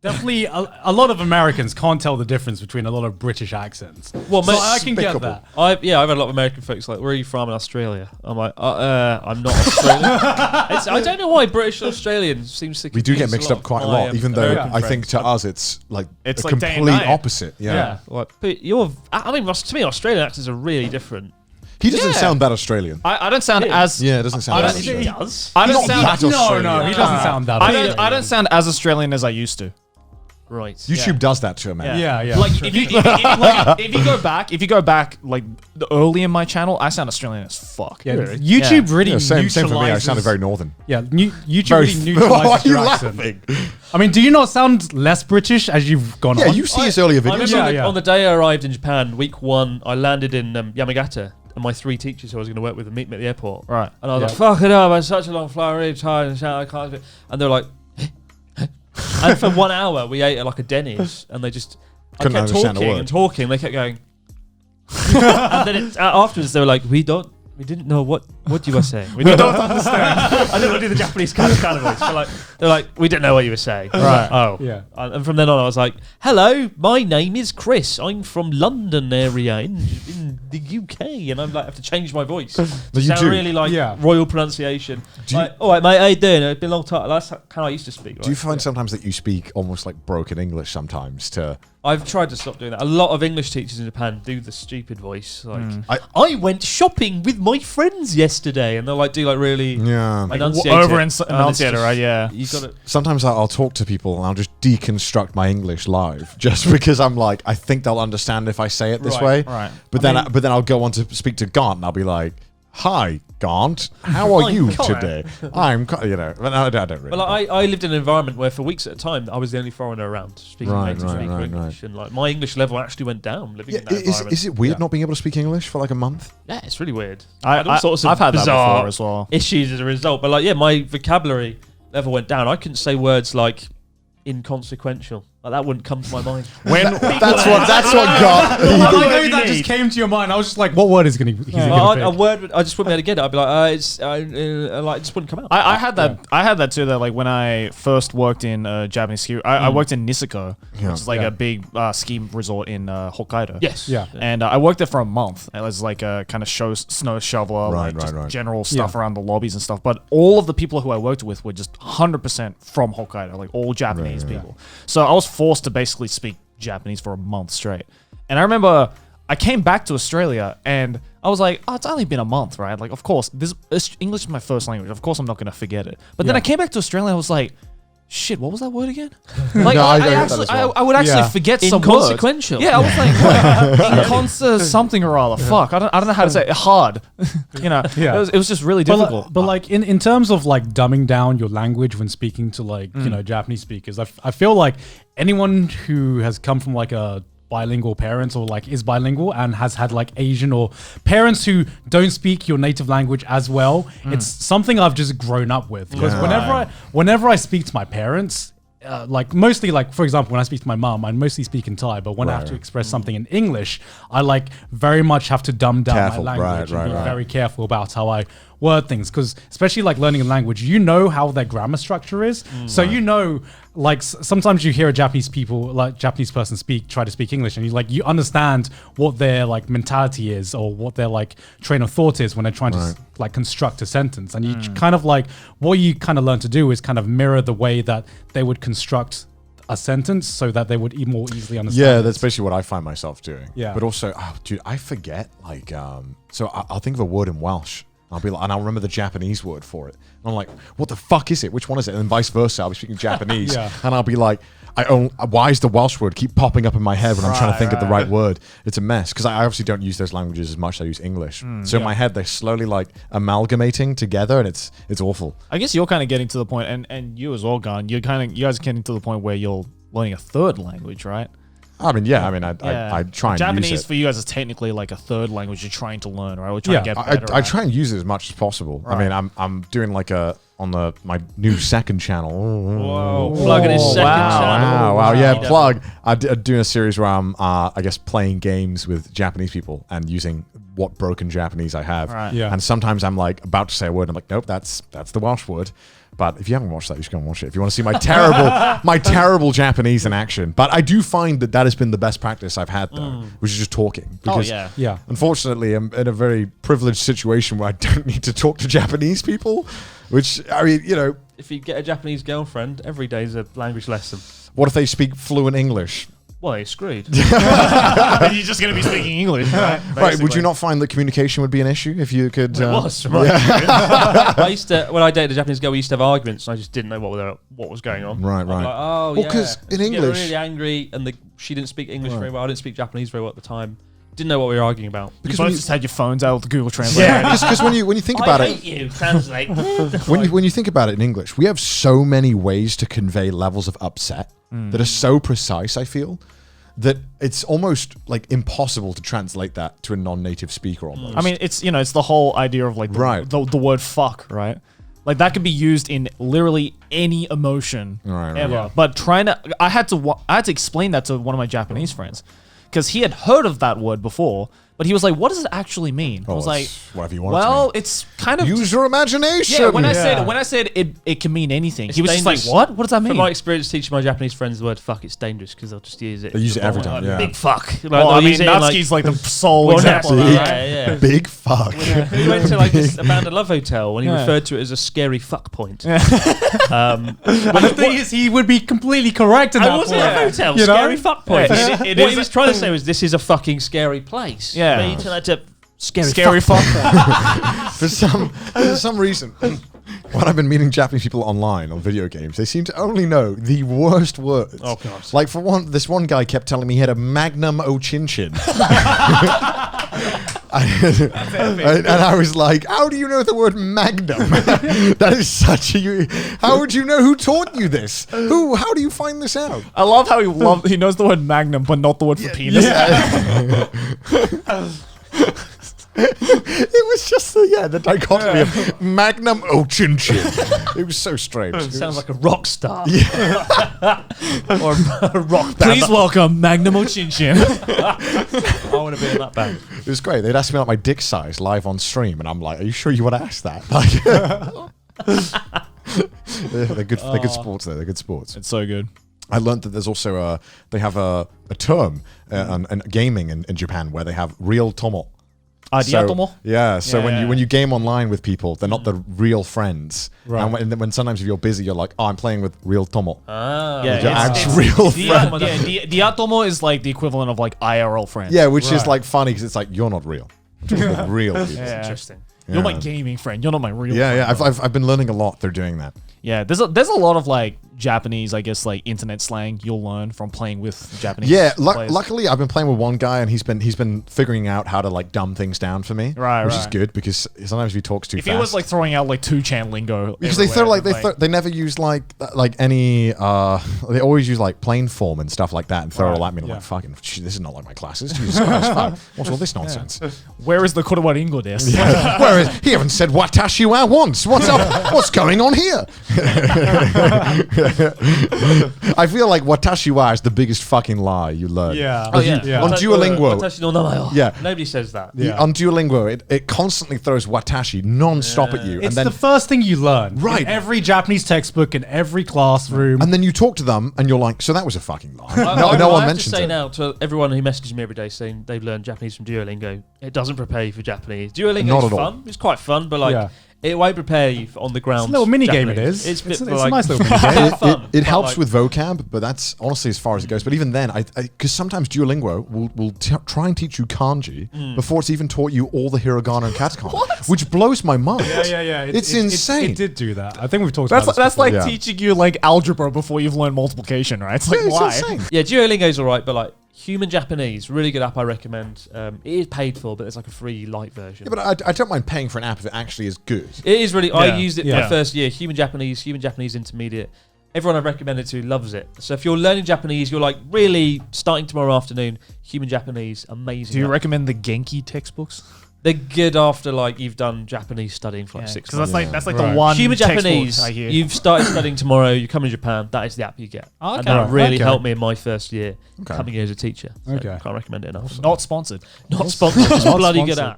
Definitely, a lot of Americans can't tell the difference between a lot of British accents. Well, so I can get that. I've had a lot of American folks like, where are you from in Australia? I'm like, I'm not Australian. I don't know why British and Australian seems to. We do get mixed up quite a lot, even though I think to us it's like a complete opposite. Yeah. Like, but to me, Australian accents are really different. He doesn't sound that Australian. I don't sound as... Yeah, it doesn't sound that Australian. Australian. He does. I don't sound... No, he doesn't sound that Australian. I don't sound as Australian as I used to. Right. YouTube does that to a man. Yeah. Like if you go back like early in my channel, I sound Australian as fuck. Yeah, YouTube really same for me. I neutralizes. sounded very northern. Yeah, YouTube really neutralizes your accent. I mean, do you not sound less British as you've gone on? Yeah, you see his earlier I videos. remember on the day I arrived in Japan, week 1, I landed in Yamagata, and my 3 teachers who I was going to work with would meet me at the airport. Right. And I was like, fuck it up, I had such a long flight, I'm really tired, and I can't. And they're like, and for 1 hour we ate at like a Denny's, and they just Couldn't I kept understand a talking word. and talking. They kept going, and then afterwards they were like, we didn't know what you were saying. We don't understand. I didn't want to do the Japanese kind of voice. They're like, we didn't know what you were saying. Right. Oh. Yeah. And from then on I was like, hello, my name is Chris. I'm from London area in the UK. And I'm like, I have to change my voice. you Sound do. really like Yeah. royal pronunciation. All right, mate, how you doing? It's been a long time. That's how I used to speak. Do you find sometimes that you speak almost like broken English sometimes to... I've tried to stop doing that. A lot of English teachers in Japan do the stupid voice. Like, I went shopping with my friends yesterday, and they'll like do like really enunciate enunciator, right? Yeah. You got it. Sometimes I'll talk to people and I'll just deconstruct my English live just because I'm like, I think they'll understand if I say it this way. Right. But then I'll go on to speak to Gaunt and I'll be like, hi, Gaunt, how are you today? I'm, but I don't really. Well, I lived in an environment where for weeks at a time I was the only foreigner around speaking native speaker English, and like my English level actually went down living in that environment. Is it weird not being able to speak English for like a month? Yeah, it's really weird. I've had that before as well. Issues as a result, but like my vocabulary level went down. I couldn't say words like inconsequential. Like that wouldn't come to my mind. That's what got. I know that just came to your mind. I was just like, what word is he going to pick? A word, I just wouldn't be able to get it. I'd be like, it just wouldn't come out. I had that. I had that too. That like when I first worked in Japanese ski, I worked in Niseko, which is like a big ski resort in Hokkaido. Yes. Yeah. And I worked there for a month. It was like a kind of snow shoveler, general stuff around the lobbies and stuff. But all of the people who I worked with were just 100% from Hokkaido, like all Japanese people. So I was forced to basically speak Japanese for a month straight. And I remember I came back to Australia and I was like, oh, it's only been a month, right? Like, of course, English is my first language. Of course, I'm not going to forget it. But then I came back to Australia and I was like, shit, what was that word again? Like, I would actually forget some words. Inconsequential. Yeah, I was like, inconsa something or other. Fuck, I don't know how to say it. Hard. It was just really difficult. But like in terms of like dumbing down your language when speaking to like Japanese speakers, I feel like anyone who has come from like a bilingual parents or like is bilingual and has had like Asian or parents who don't speak your native language as well, it's something I've just grown up with. Because whenever I speak to my parents, like mostly like, for example, when I speak to my mom, I mostly speak in Thai, but when I have to express something in English, I like very much have to dumb down my language and be very careful about how I word things, because especially like learning a language, you know how their grammar structure is. So you know, like sometimes you hear a Japanese person try to speak English, and you understand what their like mentality is or what their like train of thought is when they're trying to like construct a sentence. And you kind of like, what you kind of learn to do is kind of mirror the way that they would construct a sentence so that they would more easily understand. Yeah, that's basically what I find myself doing. Yeah. But also, dude, I forget like, so I'll think of a word in Welsh. I'll remember the Japanese word for it. And I'm like, what the fuck is it? Which one is it? And then vice versa, I'll be speaking Japanese and I'll be like, why is the Welsh word keep popping up in my head when I'm trying to think of the right word? It's a mess because I obviously don't use those languages as much as I use English. So in my head, they're slowly like amalgamating together, and it's awful. I guess you're kind of getting to the point, and you as well, Gon. You guys are getting to the point where you're learning a third language, right? I mean, I try and Japanese use it. for you guys is technically like a third language you're trying to learn, right? We're trying to get better I try and use it as much as possible. Right. I mean, I'm doing like my new second channel. Whoa, plugging his second channel. Wow, yeah, plug. I'm doing a series where I'm, I guess, playing games with Japanese people and using what broken Japanese I have. Right. Yeah. And sometimes I'm like about to say a word, and I'm like, nope, that's the Welsh word. But if you haven't watched that, you should go and watch it. If you want to see my terrible Japanese in action. But I do find that has been the best practice I've had, though, which is just talking. Because Yeah. unfortunately, I'm in a very privileged situation where I don't need to talk to Japanese people. Which, I mean, If you get a Japanese girlfriend, every day is a language lesson. what if they speak fluent English? Well, you're screwed. Then you're just going to be speaking English, right? Right, would you not find that communication would be an issue if you could... It was, right? I used to, when I dated a Japanese girl, we used to have arguments, and I just didn't know what was going on. Right, I'd be right. like, oh, Well, yeah. 'cause in She'd get English- really angry, and she didn't speak English very well. I didn't speak Japanese very well at the time. Didn't know what we were arguing about. Because you both just had your phones out with the Google Translate. Yeah, because when you think about I it... hate you, translate. When you think about it in English, we have so many ways to convey levels of upset that are so precise, I feel, that it's almost like impossible to translate that to a non-native speaker almost. I mean, it's the whole idea of like the word fuck, right? Like that could be used in literally any emotion ever. Yeah. But I had to explain that to one of my Japanese friends because he had heard of that word before, but he was like, "What does it actually mean?" I was like, whatever you want it to "Well, mean. it's kind of Use your imagination. yeah." When I said it can mean anything, he was just like, dangerous. "What? What does that mean?" From my experience teaching my Japanese friends the word fuck, it's dangerous because they'll just use it. They use it every time, yeah. Big fuck. Like, well, I they'll mean, use it in, Natsuki's like the sole Well, example. Natsuki, Of that, right? yeah. Big fuck. We went to like this abandoned love hotel when he Yeah. referred to it as a scary fuck point. And the thing is, he would be completely correct in that I was point. at a hotel, You know? scary fuck point. Yeah, What he was trying to say was, this is a fucking scary place. Yeah. But he turned out to Scary fuck. For some reason, when I've been meeting Japanese people online on video games, they seem to only know the worst words. Oh, God. Like for one, this one guy kept telling me he had a Magnum Ochinchin. And I was like, how do you know the word magnum? That is such a... How would you know? Who taught you this? How do you find this out? I love how he knows the word magnum, but not the word for penis. It was just the dichotomy of Magnum Ochinchin. It was so strange. Sounds like a rock star. Or a rock band. Please welcome Magnum Ochinchin. I want to be in that band. It was great. They'd ask me like my dick size live on stream, and I'm like, "Are you sure you want to ask that?" Like, they're good. They're good sports. They're good sports. It's so good. I learned that there's also they have a term in gaming in Japan where they have real tomo. Diatomo? Yeah. So Yeah. when you game online with people, they're not the real friends. Right. And when sometimes if you're busy, you're like, "Oh, I'm playing with real tomo." Ah. Yeah, Your it's- actual real friend. Diatomo is like the equivalent of like IRL friends. Yeah, which is Right. like funny because it's like you're not real. I'm talking about real people. Yeah. Interesting. You're my Yeah. gaming friend. You're not my real Yeah, friend. yeah. I've been learning a lot through doing that. Yeah, there's a lot of like Japanese, I guess, like internet slang you'll learn from playing with Japanese. Yeah, players. luckily I've been playing with one guy and he's been figuring out how to like dumb things down for me, Right, which is right. good because sometimes if he talks too If fast, he was like throwing out like 2chan lingo, because they throw everywhere, like they never use like any they always use like plain form and stuff like that and throw it all at me. And I'm yeah. like, fucking, this is not like my classes. Jesus Christ, fuck. What's all this nonsense? where is the Korewa Ringo desu? Where is he? Haven't said watashi wa once. What's up? What's going on here? I feel like watashi wa is the biggest fucking lie you learn. Yeah. Oh, yeah. Yeah. On Duolingo. Watashi no namae. Yeah. Nobody says that. Yeah. On Duolingo, it constantly throws watashi non-stop at you. It's and then the first thing you learn. Right. In every Japanese textbook, in every classroom. and then you talk to them and you're like, so that was a fucking lie. No I one have to mentions say it. now to everyone who messages me every day saying they've learned Japanese from Duolingo, it doesn't prepare you for Japanese. Duolingo Not is at all. fun. It's quite fun, but like Yeah. it won't prepare you on the ground. It's a little mini game, it is. It's, It's bit a like, nice little mini game. fun, It but helps like- with vocab, but that's honestly as far as it goes. But even then, because sometimes Duolingo will try and teach you kanji before it's even taught you all the hiragana and katakana, which blows my mind. Yeah. It's insane. It did do that. I think we've talked That's about this that's before. like Yeah. teaching you like algebra before you've learned multiplication, right? It's like Yeah, it's why? insane. Yeah, Duolingo's alright, but like Human Japanese, really good app. I recommend. It is paid for, but it's like a free light version. Yeah, but I don't mind paying for an app if it actually is good. It is really. I Yeah. used it for Yeah. the first year. Human Japanese Intermediate. Everyone I've recommended to loves it. So if you're learning Japanese, you're like really starting tomorrow afternoon. Human Japanese, amazing. Do you app. recommend the Genki textbooks? They're good after like you've done Japanese studying for like 6 Because months. that's like Right. the one Human textbook Japanese, I hear. you've started studying tomorrow, you come to Japan, that is the app you get. Oh, okay. And that Right. really Okay. helped me in my first year Okay. coming here as a teacher. So Okay. can't recommend it enough. Not sponsored. Not sponsored, just a Not bloody good sponsored. app.